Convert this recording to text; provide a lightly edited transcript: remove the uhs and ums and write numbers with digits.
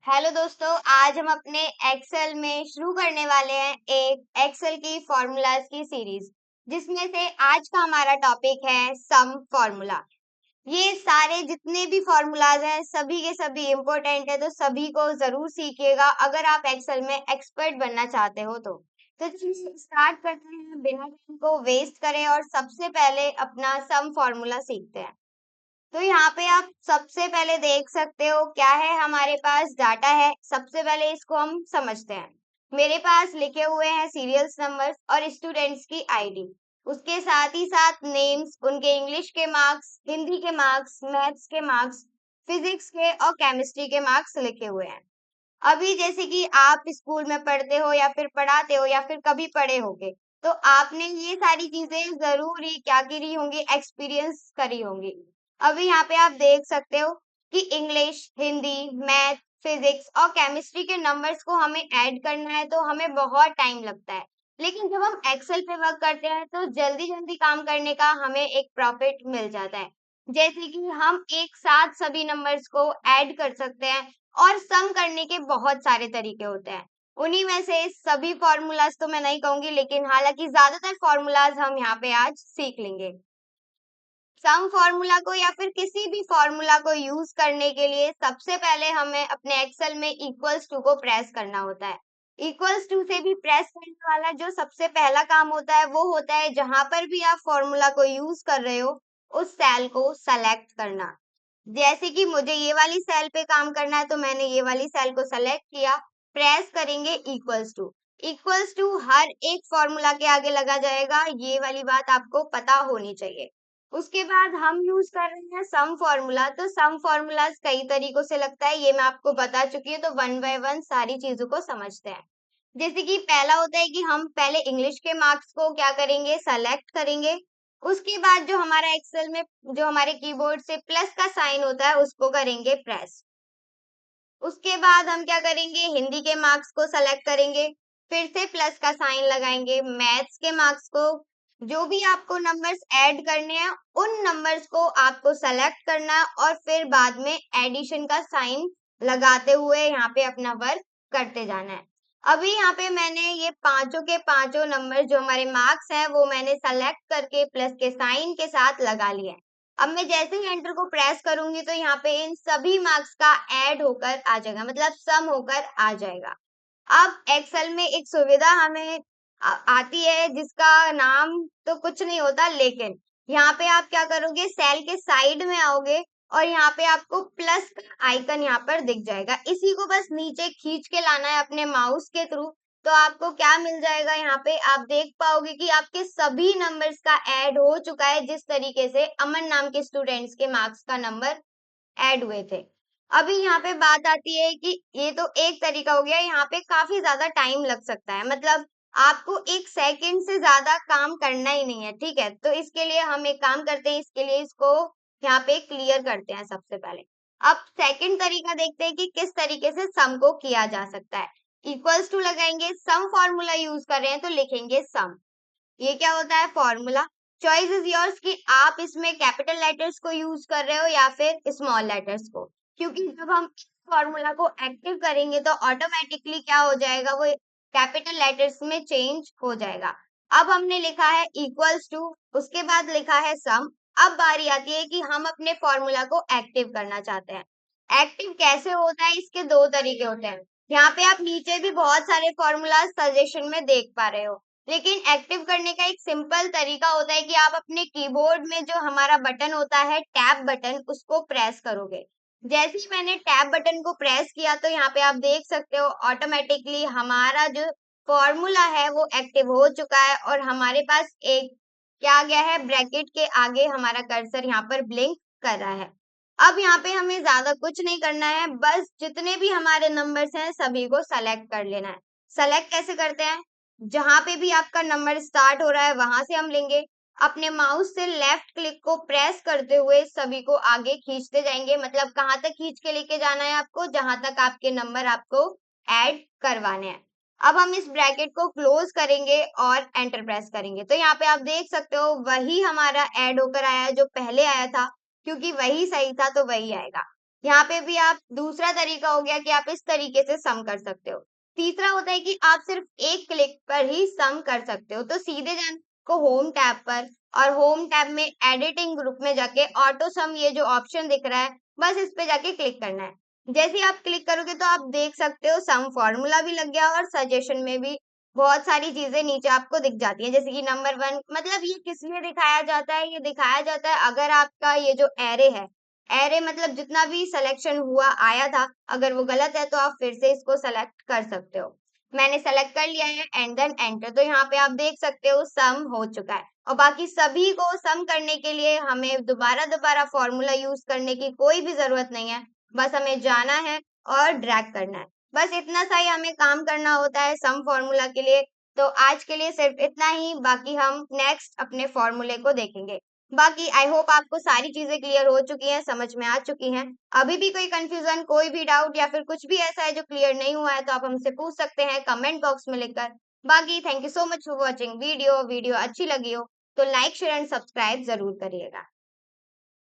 Hello दोस्तों, आज हम अपने एक्सेल में शुरू करने वाले हैं एक एक्सेल की फॉर्मूलाज की सीरीज, जिसमें से आज का हमारा टॉपिक है सम फॉर्मूला। ये सारे जितने भी फॉर्मूलाज हैं सभी के सभी इम्पोर्टेंट है, तो सभी को जरूर सीखिएगा अगर आप एक्सेल में एक्सपर्ट बनना चाहते हो तो चलिए स्टार्ट करते हैं बिना टाइम को वेस्ट करें और सबसे पहले अपना सम फॉर्मूला सीखते हैं। तो यहाँ पे आप सबसे पहले देख सकते हो क्या है, हमारे पास डाटा है। सबसे पहले इसको हम समझते हैं। मेरे पास लिखे हुए हैं सीरियल्स नंबर्स और स्टूडेंट्स की आईडी, उसके साथ ही साथ नेम्स, उनके इंग्लिश के मार्क्स, हिंदी के मार्क्स, मैथ्स के मार्क्स, फिजिक्स के और केमिस्ट्री के मार्क्स लिखे हुए हैं। अभी जैसे कि आप स्कूल में पढ़ते हो या फिर पढ़ाते हो या फिर कभी पढ़े होगे, तो आपने ये सारी चीजें जरूर ही क्या करी होंगी, एक्सपीरियंस करी होंगी। अभी यहाँ पे आप देख सकते हो कि इंग्लिश, हिंदी, मैथ, फिजिक्स और केमिस्ट्री के नंबर्स को हमें ऐड करना है तो हमें बहुत टाइम लगता है। लेकिन जब हम एक्सेल पे वर्क करते हैं तो जल्दी जल्दी काम करने का हमें एक प्रॉफिट मिल जाता है। जैसे कि हम एक साथ सभी नंबर्स को ऐड कर सकते हैं और सम करने के बहुत सारे तरीके होते हैं। उन्हीं में से सभी फॉर्मूलाज तो मैं नहीं कहूंगी, लेकिन हालांकि ज्यादातर फॉर्मूलाज हम यहाँ पे आज सीख लेंगे। सम फॉर्मूला को या फिर किसी भी फॉर्मूला को यूज करने के लिए सबसे पहले हमें अपने एक्सेल में इक्वल्स टू को प्रेस करना होता है। इक्वल्स टू से भी प्रेस करने वाला जो सबसे पहला काम होता है वो होता है जहां पर भी आप फॉर्मूला को यूज कर रहे हो उस सेल को सेलेक्ट करना। जैसे कि मुझे ये वाली सेल पे काम करना है तो मैंने ये वाली सेल को सेलेक्ट किया, प्रेस करेंगे इक्वल्स टू। इक्वल्स टू हर एक फॉर्मूला के आगे लगा जाएगा, ये वाली बात आपको पता होनी चाहिए। उसके बाद हम यूज कर रहे हैं सम फॉर्मूला, तो सम फॉर्मूलाज कई तरीकों से लगता है, ये मैं आपको बता चुकी हूँ। तो वन बाय वन सारी चीजों को समझते हैं। जैसे कि पहला होता है कि हम पहले इंग्लिश के मार्क्स को क्या करेंगे, सेलेक्ट करेंगे। उसके बाद जो हमारा एक्सेल में जो हमारे कीबोर्ड से प्लस का साइन होता है उसको करेंगे प्रेस। उसके बाद हम क्या करेंगे, हिंदी के मार्क्स को सेलेक्ट करेंगे, फिर से प्लस का साइन लगाएंगे। मैथ्स के मार्क्स को, जो भी आपको नंबर्स ऐड करने हैं उन नंबर्स को आपको सेलेक्ट करना है और फिर बाद में एडिशन का साइन लगाते हुए यहाँ पे अपना वर्क करते जाना है। अभी यहाँ पे मैंने ये पांचों के पांचों नंबर जो हमारे मार्क्स हैं वो मैंने सेलेक्ट करके प्लस के साइन के साथ लगा लिया है। अब मैं जैसे ही एंटर को प्रेस करूंगी तो यहाँ पे इन सभी मार्क्स का ऐड होकर आ जाएगा, मतलब सम होकर आ जाएगा। अब एक्सेल में एक सुविधा हमें आती है जिसका नाम तो कुछ नहीं होता, लेकिन यहाँ पे आप क्या करोगे, सेल के साइड में आओगे और यहाँ पे आपको प्लस का आइकन यहाँ पर दिख जाएगा। इसी को बस नीचे खींच के लाना है अपने माउस के थ्रू, तो आपको क्या मिल जाएगा, यहाँ पे आप देख पाओगे कि आपके सभी नंबर्स का ऐड हो चुका है, जिस तरीके से अमन नाम के स्टूडेंट्स के मार्क्स का नंबर ऐड हुए थे। अभी यहाँ पे बात आती है कि ये तो एक तरीका हो गया, यहाँ पे काफी ज्यादा टाइम लग सकता है, मतलब आपको एक सेकंड से ज्यादा काम करना ही नहीं है, ठीक है। तो इसके लिए हम एक काम करते हैं, इसके लिए इसको यहाँ पे क्लियर करते हैं सबसे पहले। अब सेकंड तरीका देखते हैं कि किस तरीके से सम को किया जा सकता है। इक्वल्स टू लगाएंगे, सम फॉर्मूला यूज कर रहे हैं तो लिखेंगे सम। ये क्या होता है, फॉर्मूला। चॉइस इज योर्स कि आप इसमें कैपिटल लेटर्स को यूज कर रहे हो या फिर स्मॉल लेटर्स को, क्योंकि जब हम फॉर्मूला को एक्टिव करेंगे तो ऑटोमेटिकली क्या हो जाएगा, वो कैपिटल लेटर्स में चेंज हो जाएगा। अब हमने लिखा है इक्वल्स टू, उसके बाद लिखा है सम। अब बारी आती है कि हम अपने फॉर्मूला को एक्टिव करना चाहते हैं। एक्टिव कैसे होता है, इसके दो तरीके होते हैं। यहाँ पे आप नीचे भी बहुत सारे फॉर्मूला सजेशन में देख पा रहे हो, लेकिन एक्टिव करने का एक सिंपल तरीका होता है कि आप अपने कीबोर्ड में जो हमारा बटन होता है टैब बटन, उसको प्रेस करोगे। जैसे ही मैंने टैब बटन को प्रेस किया तो यहाँ पे आप देख सकते हो ऑटोमेटिकली हमारा जो फॉर्मूला है वो एक्टिव हो चुका है और हमारे पास एक क्या आ गया है, ब्रैकेट के आगे हमारा कर्सर यहाँ पर ब्लिंक कर रहा है। अब यहाँ पे हमें ज्यादा कुछ नहीं करना है, बस जितने भी हमारे नंबर्स हैं सभी को सेलेक्ट कर लेना है। सेलेक्ट कैसे करते हैं, जहां पे भी आपका नंबर स्टार्ट हो रहा है वहां से हम लेंगे, अपने माउस से लेफ्ट क्लिक को प्रेस करते हुए सभी को आगे खींचते जाएंगे। मतलब कहाँ तक खींच के लेके जाना है आपको, जहां तक आपके नंबर आपको ऐड करवाने हैं। अब हम इस ब्रैकेट को क्लोज करेंगे और एंटर प्रेस करेंगे, तो यहाँ पे आप देख सकते हो वही हमारा ऐड होकर आया है जो पहले आया था, क्योंकि वही सही था तो वही आएगा। यहाँ पे भी आप दूसरा तरीका हो गया कि आप इस तरीके से सम कर सकते हो। तीसरा होता है कि आप सिर्फ एक क्लिक पर ही सम कर सकते हो। तो सीधे जाना को होम टैब पर और होम टैब में एडिटिंग ग्रुप में जाके ऑटो सम ये जो ऑप्शन दिख रहा है, बस इस पे जाके क्लिक करना है। जैसे ही आप क्लिक करोगे तो आप देख सकते हो सम फॉर्मूला भी लग गया और सजेशन में भी बहुत सारी चीजें नीचे आपको दिख जाती है। जैसे कि नंबर 1 मतलब ये किस लिए दिखाया जाता है? ये दिखाया जाता है अगर आपका ये जो एरे है, एरे मतलब जितना भी सिलेक्शन हुआ आया था, अगर वो गलत है तो आप फिर से इसको सेलेक्ट कर सकते हो। मैंने सेलेक्ट कर लिया है एंड देन एंटर। तो यहाँ पे आप देख सकते हो सम हो चुका है और बाकी सभी को सम करने के लिए हमें दोबारा फॉर्मूला यूज करने की कोई भी जरूरत नहीं है। बस हमें जाना है और ड्रैग करना है। बस इतना सा ही हमें काम करना होता है सम फॉर्मूला के लिए। तो आज के लिए सिर्फ इतना ही, बाकी हम नेक्स्ट अपने फॉर्मूले को देखेंगे। बाकी आई होप आपको सारी चीजें क्लियर हो चुकी हैं, समझ में आ चुकी हैं। अभी भी कोई कंफ्यूजन, कोई भी डाउट या फिर कुछ भी ऐसा है जो क्लियर नहीं हुआ है तो आप हमसे पूछ सकते हैं कमेंट बॉक्स में लिखकर। बाकी thank you so much for watching video. Video अच्छी लगी हो तो लाइक शेयर एंड सब्सक्राइब जरूर करिएगा।